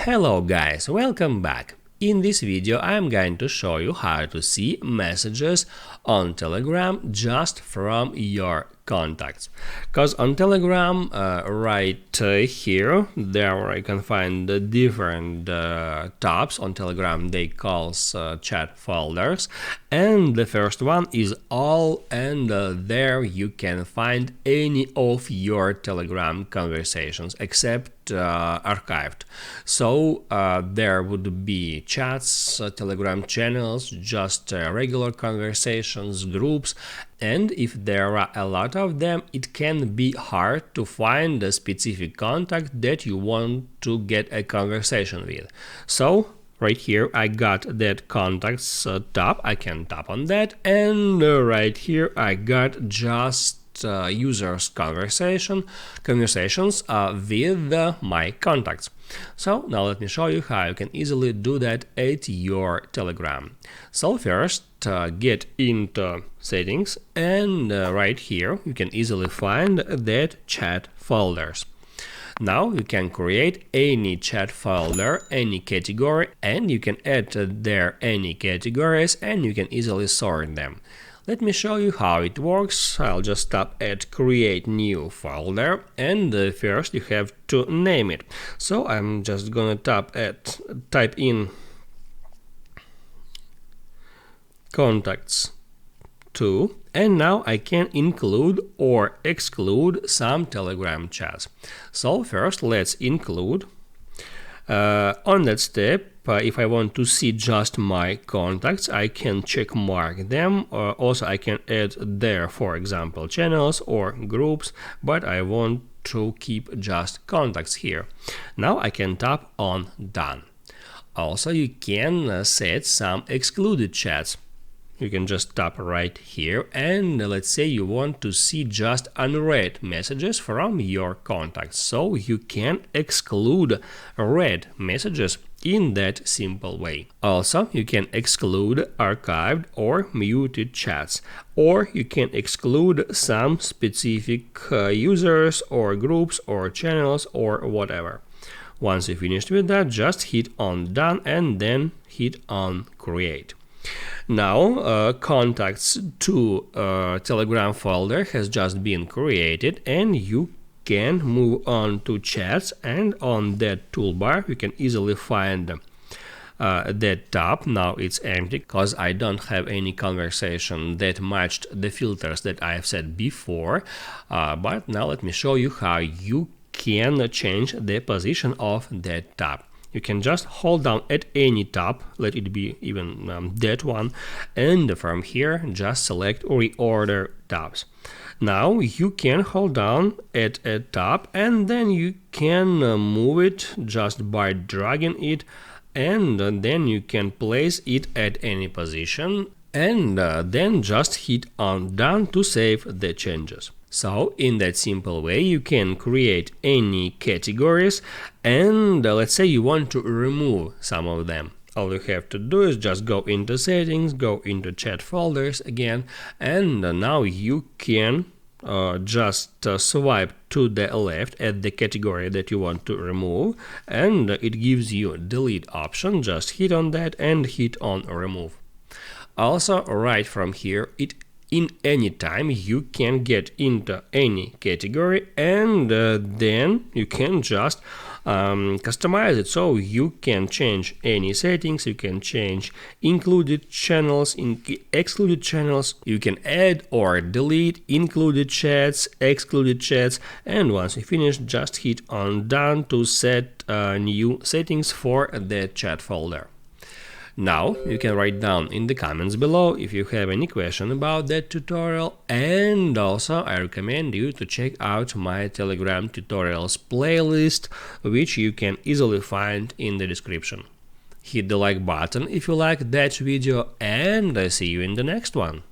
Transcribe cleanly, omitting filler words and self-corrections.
Hello guys, welcome back. In this video I am going to show you how to see messages on Telegram just from your contacts. Because on Telegram, right here, there you can find the different tabs on Telegram. They call chat folders, and the first one is all, and there you can find any of your Telegram conversations except archived. So there would be chats, Telegram channels, just regular conversations, groups, and if there are a lot of them, it can be hard to find a specific contact that you want to get a conversation with. So right here I got that contacts tab, I can tap on that, and right here I got just users conversations with my contacts. So now let me show you how you can easily do that at your Telegram. So first get into settings, and right here you can easily find that chat folders. Now you can create any chat folder, any category, and you can add there any categories, and you can easily sort them. Let me show you how it works. I'll just tap at create new folder, and first you have to name it. So I'm just gonna type in contacts 2, and now I can include or exclude some Telegram chats. So first let's include. On that step, if I want to see just my contacts, I can check mark them. Also I can add there, for example, channels or groups, but I want to keep just contacts here. Now I can tap on done. Also you can set some excluded chats. You can just tap right here, and let's say you want to see just unread messages from your contacts. So you can exclude read messages in that simple way. Also, you can exclude archived or muted chats, or you can exclude some specific users or groups or channels or whatever. Once you finished with that, just hit on done and then hit on create. Now contacts to Telegram folder has just been created, and you can move on to chats, and on that toolbar you can easily find that tab. Now it's empty because I don't have any conversation that matched the filters that I have set before, but now let me show you how you can change the position of that tab. You can just hold down at any tab, let it be even that one, and from here just select reorder tabs. Now you can hold down at a tab, and then you can move it just by dragging it, and then you can place it at any position, and then just hit on done to save the changes. So in that simple way you can create any categories, and let's say you want to remove some of them. All you have to do is just go into settings, go into chat folders again, and now you can just swipe to the left at the category that you want to remove, and it gives you delete option. Just hit on that and hit on remove. Also right from here, in any time you can get into any category, and then you can just customize it. So you can change any settings, you can change included channels, excluded channels, you can add or delete included chats, excluded chats, and once you finish just hit on done to set new settings for the chat folder. Now you can write down in the comments below if you have any question about that tutorial, and also I recommend you to check out my Telegram tutorials playlist, which you can easily find in the description. Hit the like button if you like that video, and I see you in the next one.